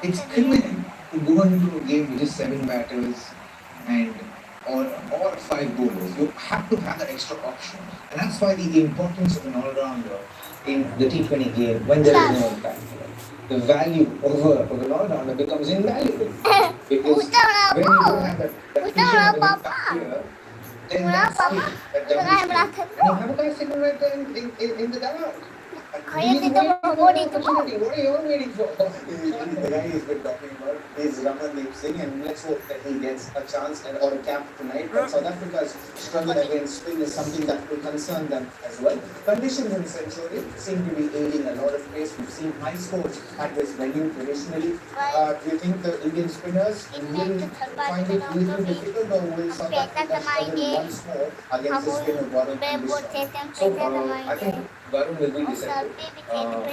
it's criminal to go into a game with just seven batters and or five bowlers. You have to have that extra option, and that's why the importance of an all-rounder in the T20 game when there is no impact. The value of an all-rounder becomes invaluable because when you don't have that vision of an impact here, then that's it. That doubles play. And you have a guy sitting right there in the dugout. He's waiting for an opportunity. What are you all waiting for? The guy he's been talking about is Ramandeep Singh, and let's hope that he gets a chance or a cap tonight. But South Africa's struggle against spin is something that will concern them as well. Conditions in Centurion seem to be aiding a lot of pace. We've seen high scores at this venue traditionally. Do you think the Indian spinners will find it a little difficult, or will South Africa struggle once more against the spin of Varun and Bishnoi? So I think Varun will be deceptive.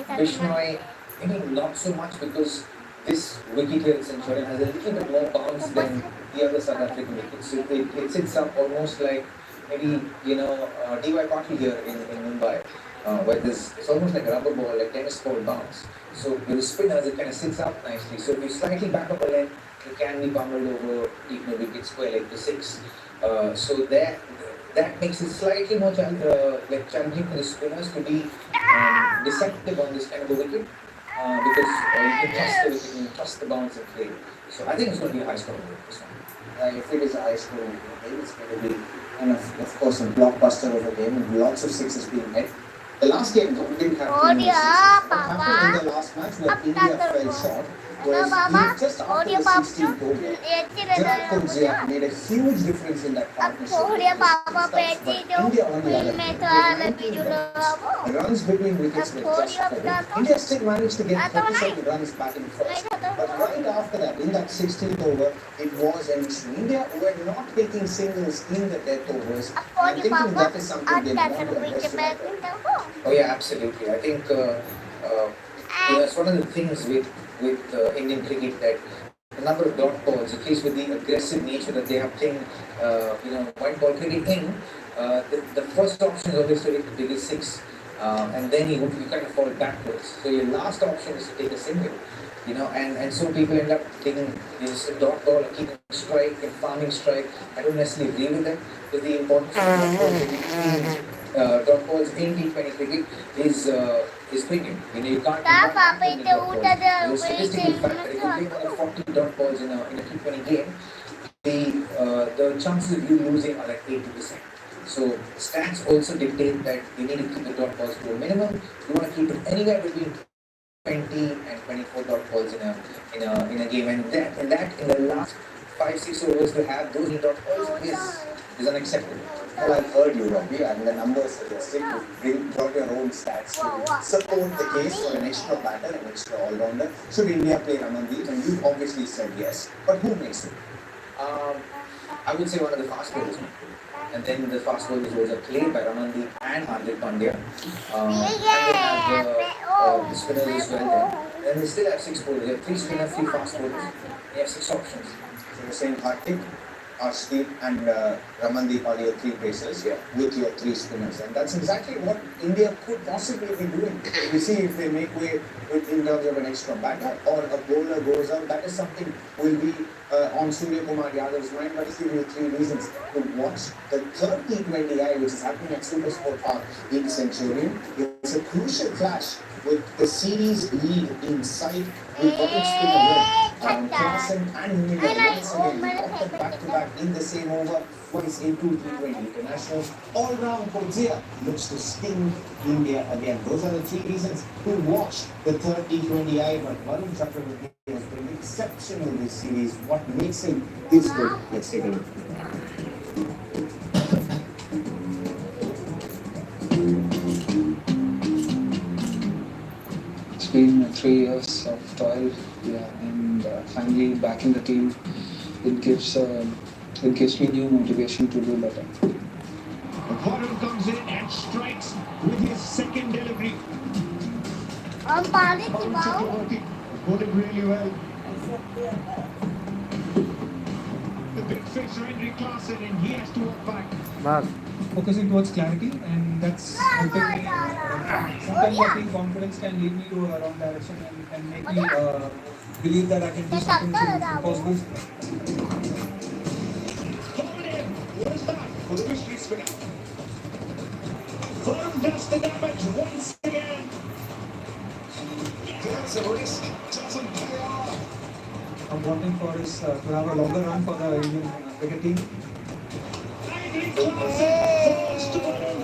Bishnoi, maybe not so much because this wicket here in Centurion has a little bit more bounce than the other South African wickets. It sits up almost like maybe, D.Y. Patil here in Mumbai, where it's almost like a rubber ball, like tennis ball bounce. So with the spinners, it kind of sits up nicely. So if you slightly back up a length, it can be pummeled over even a wicket square like the six. So that makes it slightly more challenging for the spinners to be deceptive on this kind of a wicket because you can trust the wicket, you can trust the bounce and play. So I think it's going to be a high scoring game this one. If it is a high scoring game, it's going to be, and of course, a blockbuster of a game and lots of sixes being hit. The last game though didn't have too many sixes. What happened in the last match where India fell short was just after the 16th over, Vinod Yadav made a huge difference in that partnership. India on the other hand, with 19 runs between wickets with just 4. India still managed to get 37 runs batting first. But right after that, in that 16th over, it was an issue. India were not taking singles in the death overs. I'm thinking that is something they want to address. Oh yeah, absolutely. I think it's one of the things with Indian cricket that the number of dot balls, at least with the aggressive nature that they are playing, white ball cricket in, the first option is always to hit the biggest six, and then you kind of fall backwards. So your last option is to take a single, and so people end up taking this dot ball and keeping strike and farming strike. I don't necessarily agree with that, but the importance of dot balls in T20 cricket is premium. You can't the statistical fact that if you play more than 40 dot balls in a T20 game, the chances of you losing are like 80%. So stats also dictate that you need to keep the dot balls to a minimum. You want to keep it anywhere between 20 and 24 dot balls in a game, and that in the last 5-6 overs to have those dot balls is unacceptable. Well, I've heard you, Robbie, and the numbers suggested you brought your own stats to support the case for an extra batter, an extra all-rounder. Should India play Ramandeep? And you obviously said yes, but who makes it? I would say one of the fast bowlers. And then the fast bowlers was played by Ramandeep and Hardik Pandya. And they have the spinners as well. Then they still have 6 bowlers. They have 3 spinners, 3 fast bowlers. They have 6 options. So you're saying Hardik, Arshdeep and Ramandeep are your 3 pacers with your 3 spinners, and that's exactly what India could possibly be doing. We see if they make way in terms of an extra batter or a bowler goes out, that is something will be on Surya Kumar Yadav's mind. But I'll give you 3 reasons to watch the third T20I, which is happening at Super Sport Park in Centurion. It's a crucial clash with the series lead in sight. We've got it spin away. Klassen and Miller once again back-to-back in the same over, once in 2 T20 internationals. All-round Coetzee looks to sting India again. Those are the 3 reasons to watch the third T20I. But Varun Chakravarti has been exceptional this series. What makes him this good? Let's take a look. It's been 3 years of toil, and finally back in the team. It gives me new motivation to do better. Varun comes in and strikes with his second delivery. Chakravarti bowling really well. The big Fisher, Henry Klaassen, and he has to walk back. Focusing towards clarity, and that's helping me. Sometimes I think confidence can lead me to a wrong direction and make me believe that I can do something which is impossible. Forward in. What is that for the mystery spinner? Firm does the damage once again. That's a risk. Doesn't pay off. I'm wanting for is to have a longer run for the Indian cricket team. Henry Klaassen falls to the ball.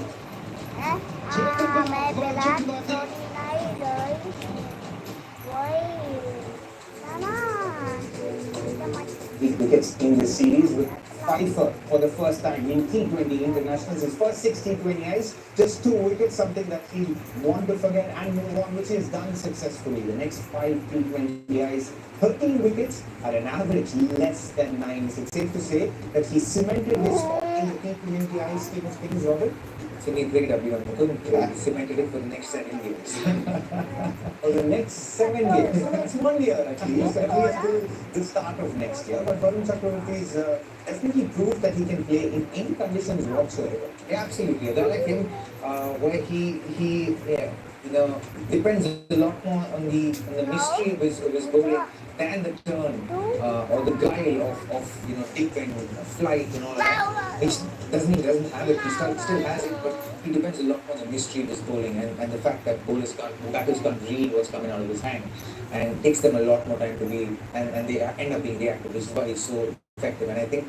Take the ball, मैं Virgil बेला Abloh. छोटी नहीं गई वही These wickets in this series with Pfeiffer for the first time in T20 internationals. His first 6 T20Is, just 2 wickets, something that he want to forget and move on, which he has done successfully. The next 5 T20Is, 13 wickets at an average less than 9. Is it safe to say that he cemented his spot in the T20I scheme of things, Robert? So he played up, he cemented it for the next 7 years. For the next 7 years. So that's 1 year at least till the start of next year. But Varun Chakravarti is definitely proved that he can play in any conditions whatsoever. Yeah, absolutely. They're like him, where he depends a lot more on the mystery of his bowling than the turn or the guile of tip and flight and all that. Which doesn't have it. He still has it, but he depends a lot on the mystery of his bowling and the fact that batters can't read what's coming out of his hand, and takes them a lot more time to be and they end up being reactive, which is why he's so effective. And I think